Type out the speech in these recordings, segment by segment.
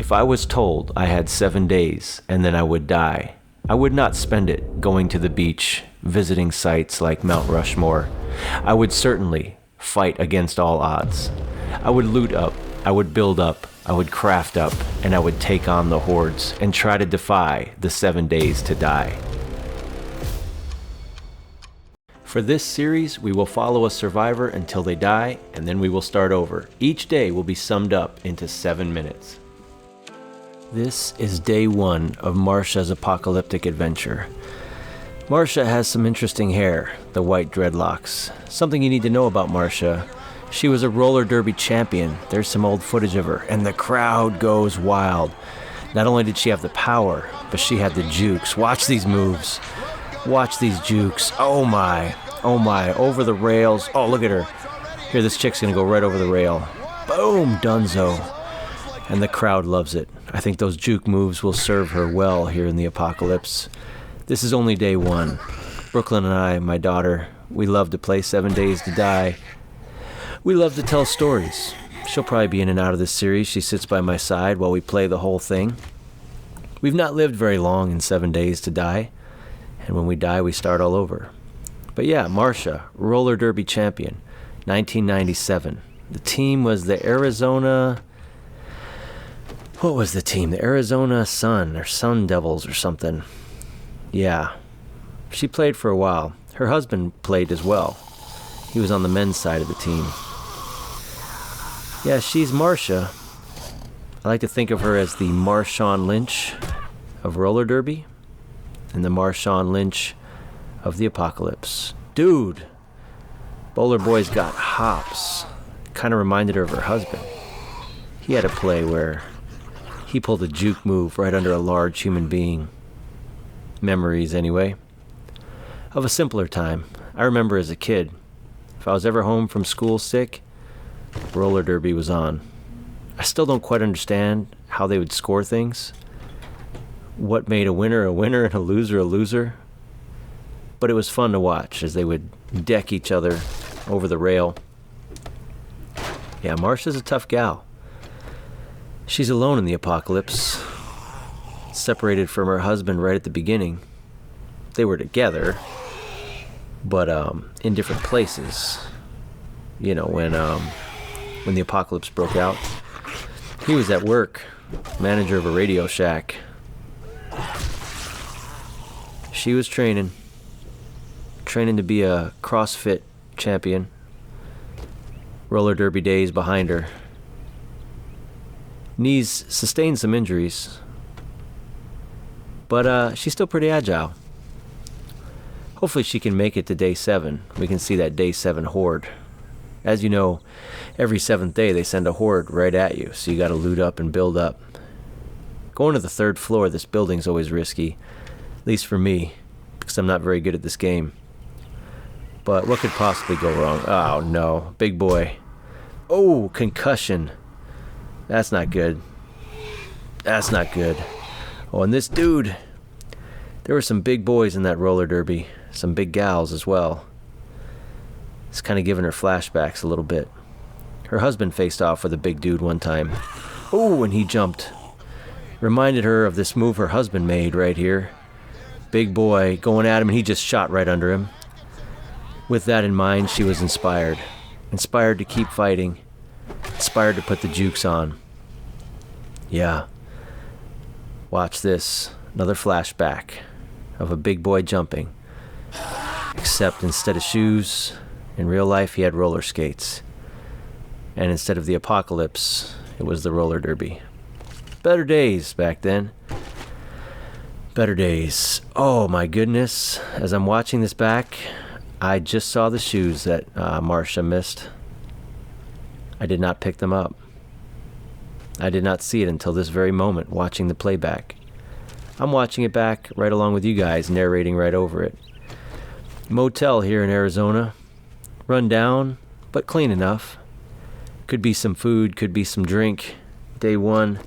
If I was told I had 7 days and then I would die, I would not spend it going to the beach, visiting sites like Mount Rushmore. I would certainly fight against all odds. I would loot up, I would build up, I would craft up, and I would take on the hordes and try to defy the 7 days to die. For this series, we will follow a survivor until they die, and then we will start over. Each day will be summed up into 7 minutes. This is day 1 of Marsha's apocalyptic adventure. Marsha has some interesting hair, the white dreadlocks. Something you need to know about Marsha: she was a roller derby champion. There's some old footage of her, and the crowd goes wild. Not only did she have the power, but she had the jukes. Watch these moves. Watch these jukes. Oh my, over the rails. Oh, look at her. Here, this chick's gonna go right over the rail. Boom, dunzo. And the crowd loves it. I think those juke moves will serve her well here in the apocalypse. This is only day 1. Brooklyn and I, my daughter, we love to play 7 Days to Die. We love to tell stories. She'll probably be in and out of this series. She sits by my side while we play the whole thing. We've not lived very long in 7 Days to Die, and when we die, we start all over. But yeah, Marsha, roller derby champion, 1997. The team was the Arizona... What was the team? The Arizona Sun, or Sun Devils or something. Yeah. She played for a while. Her husband played as well. He was on the men's side of the team. Yeah, she's Marsha. I like to think of her as the Marshawn Lynch of roller derby and the Marshawn Lynch of the apocalypse. Dude! Bowler Boy's got hops. Kind of reminded her of her husband. He had a play where he pulled a juke move right under a large human being. Memories, anyway. Of a simpler time. I remember as a kid, if I was ever home from school sick, roller derby was on. I still don't quite understand how they would score things. What made a winner and a loser? But it was fun to watch as they would deck each other over the rail. Yeah, Marsha's a tough gal. She's alone in the apocalypse, separated from her husband right at the beginning. They were together, but in different places. You know, when the apocalypse broke out, he was at work, manager of a Radio Shack. She was training to be a CrossFit champion. Roller derby days behind her. Knees sustained some injuries, but she's still pretty agile. Hopefully she can make it to day 7. We can see that day 7 horde. As you know, every 7th day they send a horde right at you, so you gotta loot up and build up. Going to the 3rd floor of this building's always risky, at least for me, because I'm not very good at this game. But what could possibly go wrong? Oh no, big boy. Oh, concussion. That's not good. That's not good. Oh, and this dude. There were some big boys in that roller derby. Some big gals as well. It's kind of giving her flashbacks a little bit. Her husband faced off with a big dude one time. Oh, and he jumped. Reminded her of this move her husband made right here. Big boy going at him, and he just shot right under him. With that in mind, she was inspired. Inspired to keep fighting. Inspired to put the jukes on. Yeah. Watch this. Another flashback of a big boy jumping. Except instead of shoes, in real life he had roller skates. And instead of the apocalypse, it was the roller derby. Better days back then. Better days. Oh my goodness. As I'm watching this back, I just saw the shoes that Marsha missed. I did not pick them up. I did not see it until this very moment, watching the playback. I'm watching it back right along with you guys, narrating right over it. Motel here in Arizona. Run down, but clean enough. Could be some food, could be some drink. Day 1.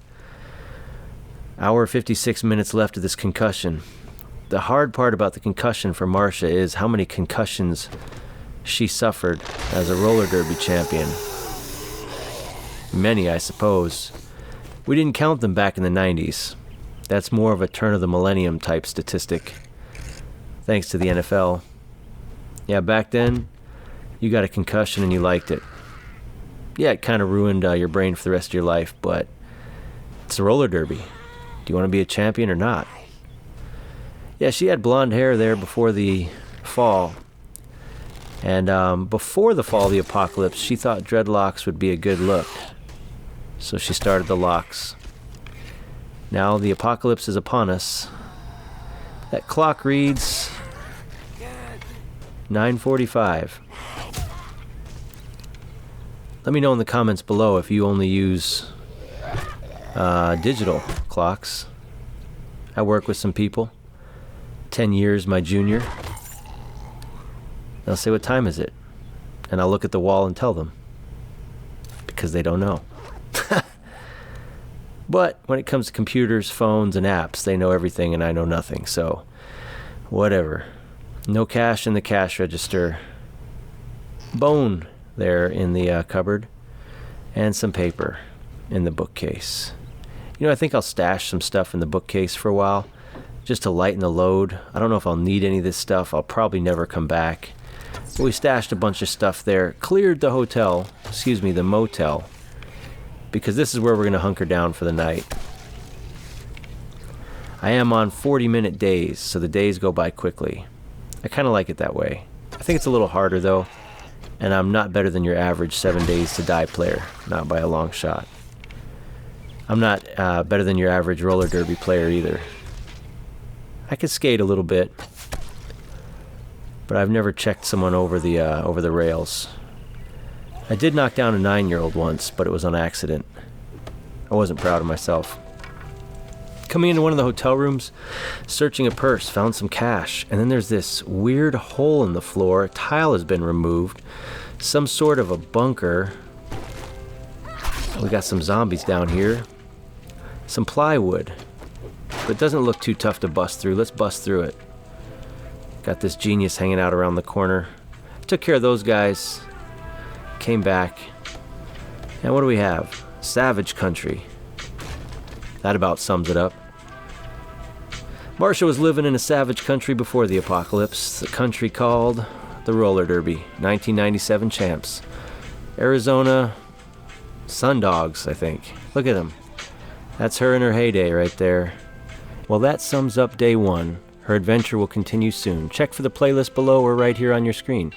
Hour 56 minutes left of this concussion. The hard part about the concussion for Marsha is how many concussions she suffered as a roller derby champion. Many, I suppose. We didn't count them back in the 90s. That's more of a turn of the millennium type statistic. Thanks to the NFL. Yeah, back then, you got a concussion and you liked it. Yeah, it kind of ruined your brain for the rest of your life, but it's a roller derby. Do you want to be a champion or not? Yeah, she had blonde hair there before the fall. And before the fall of the apocalypse, she thought dreadlocks would be a good look. So she started the locks. Now the apocalypse is upon us. That clock reads 9:45. Let me know in the comments below if you only use digital clocks. I work with some people. 10 years my junior. They'll say, what time is it? And I'll look at the wall and tell them. Because they don't know. But when it comes to computers, phones, and apps, they know everything and I know nothing. So, whatever. No cash in the cash register. Bone there in the cupboard. And some paper in the bookcase. You know, I think I'll stash some stuff in the bookcase for a while. Just to lighten the load. I don't know if I'll need any of this stuff. I'll probably never come back. But we stashed a bunch of stuff there. Cleared the the motel. Because this is where we're going to hunker down for the night. I am on 40-minute days, so the days go by quickly. I kind of like it that way. I think it's a little harder, though, and I'm not better than your average 7 days to die player, not by a long shot. I'm not better than your average roller derby player either. I could skate a little bit, but I've never checked someone over the rails. I did knock down a 9-year-old once, but it was on accident. I wasn't proud of myself. Coming into one of the hotel rooms, searching a purse, found some cash, and then there's this weird hole in the floor. A tile has been removed. Some sort of a bunker. We got some zombies down here. Some plywood. But it doesn't look too tough to bust through. Let's bust through it. Got this genius hanging out around the corner. Took care of those guys. Came back. And what do we have? Savage country. That about sums it up. Marsha was living in a savage country before the apocalypse. The country called the roller derby. 1997 champs. Arizona Sundogs, I think. Look at them. That's her in her heyday right there. Well, that sums up day 1. Her adventure will continue soon. Check for the playlist below or right here on your screen.